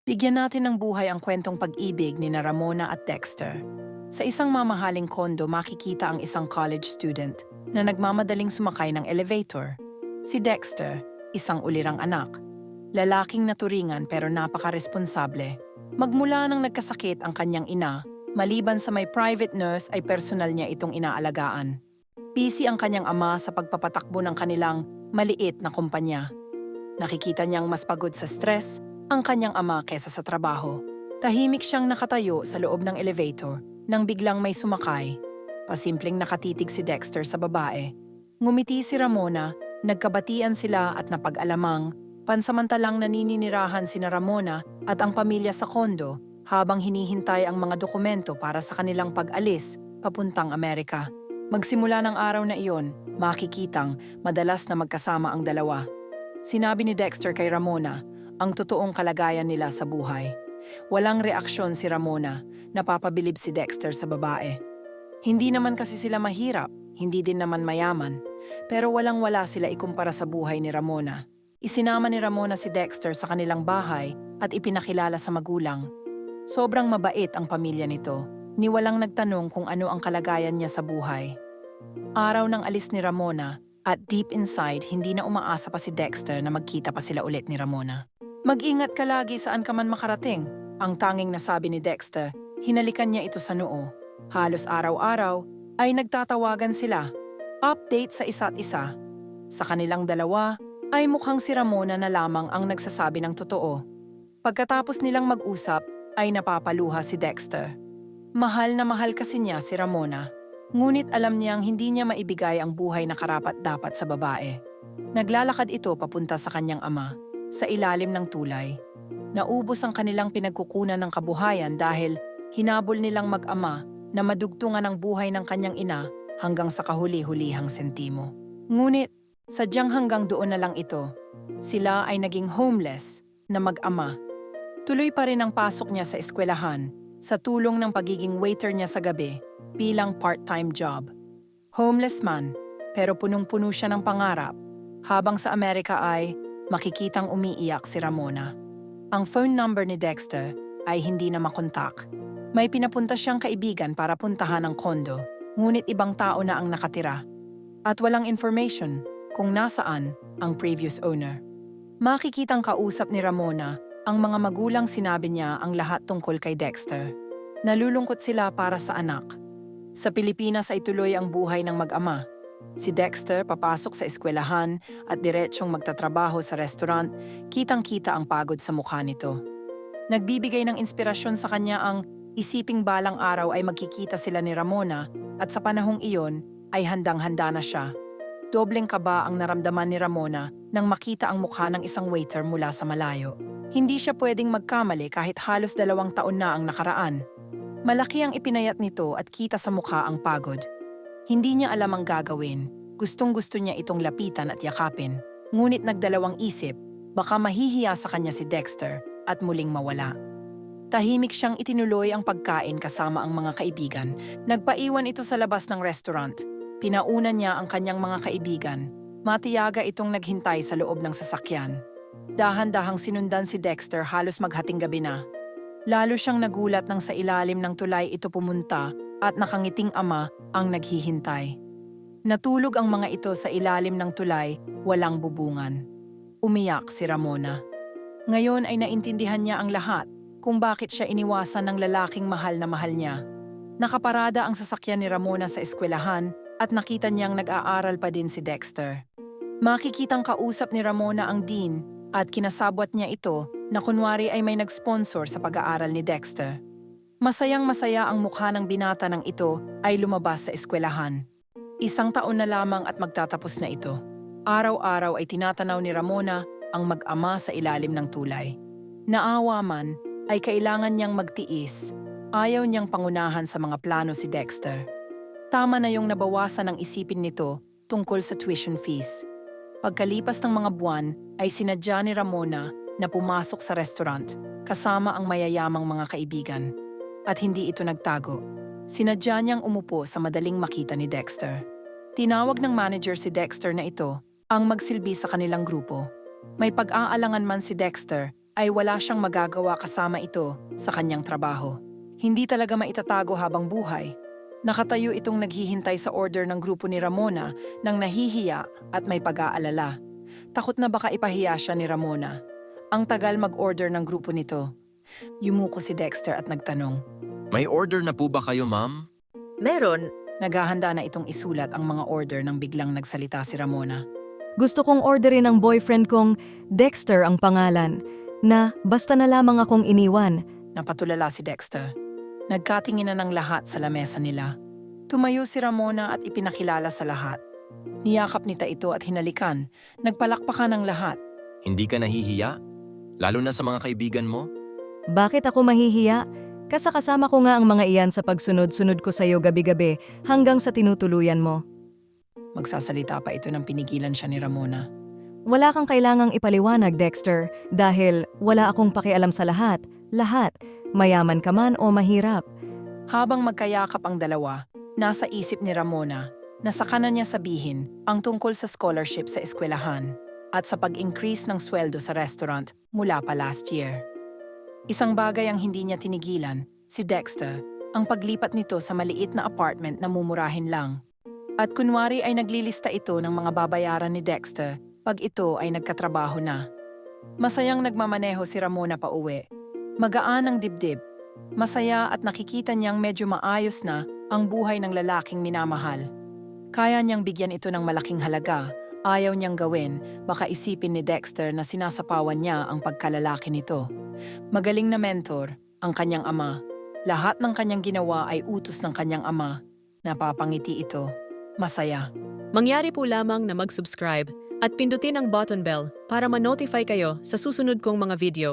Bigyan natin ng buhay ang kwentong pag-ibig ni na Ramona at Dexter. Sa isang mamahaling kondo makikita ang isang college student na nagmamadaling sumakay ng elevator. Si Dexter, isang ulirang anak. Lalaking naturingan pero napaka-responsable. Magmula nang nagkasakit ang kanyang ina, maliban sa may private nurse ay personal niya itong inaalagaan. Busy ang kanyang ama sa pagpapatakbo ng kanilang maliit na kumpanya. Nakikita niyang mas pagod sa stress ang kanyang ama kesa sa trabaho. Tahimik siyang nakatayo sa loob ng elevator nang biglang may sumakay. Pasimpleng nakatitig si Dexter sa babae. Ngumiti si Ramona, nagkabatian sila at napag-alamang, pansamantalang naninirahan sina Ramona at ang pamilya sa kondo habang hinihintay ang mga dokumento para sa kanilang pag-alis papuntang Amerika. Magsimula ng araw na iyon, makikitang madalas na magkasama ang dalawa. Sinabi ni Dexter kay Ramona ang totoong kalagayan nila sa buhay. Walang reaksyon si Ramona, napapabilib si Dexter sa babae. Hindi naman kasi sila mahirap, hindi din naman mayaman, pero walang-wala sila ikumpara sa buhay ni Ramona. Isinama ni Ramona si Dexter sa kanilang bahay at ipinakilala sa magulang. Sobrang mabait ang pamilya nito, ni walang nagtanong kung ano ang kalagayan niya sa buhay. Araw ng alis ni Ramona, at deep inside hindi na umaasa pa si Dexter na magkita pa sila ulit ni Ramona. Mag-ingat ka lagi saan ka man makarating, ang tanging nasabi ni Dexter. Hinalikan niya ito sa noo. Halos araw-araw ay nagtatawagan sila. Update sa isa't isa. Sa kanilang dalawa ay mukhang si Ramona na lamang ang nagsasabi ng totoo. Pagkatapos nilang mag-usap ay napapaluha si Dexter. Mahal na mahal kasi niya si Ramona. Ngunit alam niyang hindi niya maibigay ang buhay na karapat-dapat sa babae. Naglalakad ito papunta sa kanyang ama, sa ilalim ng tulay. Naubos ang kanilang pinagkukunan ng kabuhayan dahil hinabol nilang mag-ama na madugtungan ang buhay ng kanyang ina hanggang sa kahuli-hulihang sentimo. Ngunit, sadyang hanggang doon na lang ito. Sila ay naging homeless na mag-ama. Tuloy pa rin ang pasok niya sa eskwelahan sa tulong ng pagiging waiter niya sa gabi bilang part-time job. Homeless man, pero punong-puno siya ng pangarap. Habang sa Amerika ay makikitang umiiyak si Ramona. Ang phone number ni Dexter ay hindi na makontak. May pinapunta siyang kaibigan para puntahan ang kondo, ngunit ibang tao na ang nakatira. At walang information kung nasaan ang previous owner. Makikitang kausap ni Ramona ang mga magulang, sinabi niya ang lahat tungkol kay Dexter. Nalulungkot sila para sa anak. Sa Pilipinas ay tuloy ang buhay ng mag-ama. Si Dexter papasok sa eskwelahan at diretsyong magtatrabaho sa restaurant, kitang-kita ang pagod sa mukha nito. Nagbibigay ng inspirasyon sa kanya ang isiping balang araw ay magkikita sila ni Ramona at sa panahong iyon ay handang-handa na siya. Dobleng kaba ang naramdaman ni Ramona nang makita ang mukha ng isang waiter mula sa malayo. Hindi siya pwedeng magkamali kahit halos 2 taon na ang nakaraan. Malaki ang ipinayat nito at kita sa mukha ang pagod. Hindi niya alam ang gagawin. Gustong-gusto niya itong lapitan at yakapin. Ngunit nagdalawang isip, baka mahihiya sa kanya si Dexter at muling mawala. Tahimik siyang itinuloy ang pagkain kasama ang mga kaibigan. Nagpaiwan ito sa labas ng restaurant. Pinauna niya ang kanyang mga kaibigan. Matiyaga itong naghintay sa loob ng sasakyan. Dahan-dahang sinundan si Dexter halos maghating gabi na. Lalo siyang nagulat nang sa ilalim ng tulay ito pumunta at nakangiting ama ang naghihintay. Natulog ang mga ito sa ilalim ng tulay, walang bubungan. Umiyak si Ramona. Ngayon ay naintindihan niya ang lahat kung bakit siya iniwasan ng lalaking mahal na mahal niya. Nakaparada ang sasakyan ni Ramona sa eskwelahan at nakita niyang nag-aaral pa din si Dexter. Makikitang kausap ni Ramona ang dean at kinasabwat niya ito na kunwari ay may nag-sponsor sa pag-aaral ni Dexter. Masayang-masaya ang mukha ng binata ng ito ay lumabas sa eskwelahan. 1 taon na lamang at magtatapos na ito. Araw-araw ay tinatanaw ni Ramona ang mag-ama sa ilalim ng tulay. Naawa man, ay kailangan niyang magtiis. Ayaw niyang pangunahan sa mga plano si Dexter. Tama na yung nabawasan ng isipin nito tungkol sa tuition fees. Pagkalipas ng mga buwan, ay sinadya ni Ramona na pumasok sa restaurant kasama ang mayayamang mga kaibigan. At hindi ito nagtago. Sinadya niyang umupo sa madaling makita ni Dexter. Tinawag ng manager si Dexter na ito ang magsilbi sa kanilang grupo. May pag-aalangan man si Dexter ay wala siyang magagawa kasama ito sa kanyang trabaho. Hindi talaga maitatago habang buhay. Nakatayo itong naghihintay sa order ng grupo ni Ramona nang nahihiya at may pag-aalala. Takot na baka ipahiya siya ni Ramona. Ang tagal mag-order ng grupo nito. Yumuko si Dexter at nagtanong. May order na po ba kayo, ma'am? Meron. Naghahanda na itong isulat ang mga order nang biglang nagsalita si Ramona. Gusto kong orderin ng boyfriend kong Dexter ang pangalan, na basta na lamang akong iniwan. Napatulala si Dexter. Nagkatingin na ng lahat sa lamesa nila. Tumayo si Ramona at ipinakilala sa lahat. Niyakap nita ito at hinalikan. Nagpalakpakan ng lahat. Hindi ka nahihiya? Lalo na sa mga kaibigan mo? Bakit ako mahihiya? Kasakasama ko nga ang mga iyan sa pagsunod-sunod ko sa iyo gabi-gabi hanggang sa tinutuluyan mo. Magsasalita pa ito nang pinigilan siya ni Ramona. Wala kang kailangang ipaliwanag, Dexter, dahil wala akong pakialam sa lahat. Lahat. Mayaman ka man o mahirap. Habang magkayakap ang dalawa, nasa isip ni Ramona na sa kanan niya sabihin ang tungkol sa scholarship sa eskwelahan at sa pag-increase ng sweldo sa restaurant mula pa last year. Isang bagay ang hindi niya tinigilan, si Dexter, ang paglipat nito sa maliit na apartment na mumurahin lang. At kunwari ay naglilista ito ng mga babayaran ni Dexter pag ito ay nagkatrabaho na. Masayang nagmamaneho si Ramona pa uwi. Magaan ang dibdib. Masaya at nakikita niyang medyo maayos na ang buhay ng lalaking minamahal. Kaya niyang bigyan ito ng malaking halaga. Ayaw niyang gawin, baka isipin ni Dexter na sinasapawan niya ang pagkalalaki nito. Magaling na mentor, ang kanyang ama. Lahat ng kanyang ginawa ay utos ng kanyang ama. Napapangiti ito. Masaya. Mangyari po lamang na mag-subscribe at pindutin ang button bell para ma-notify kayo sa susunod kong mga video.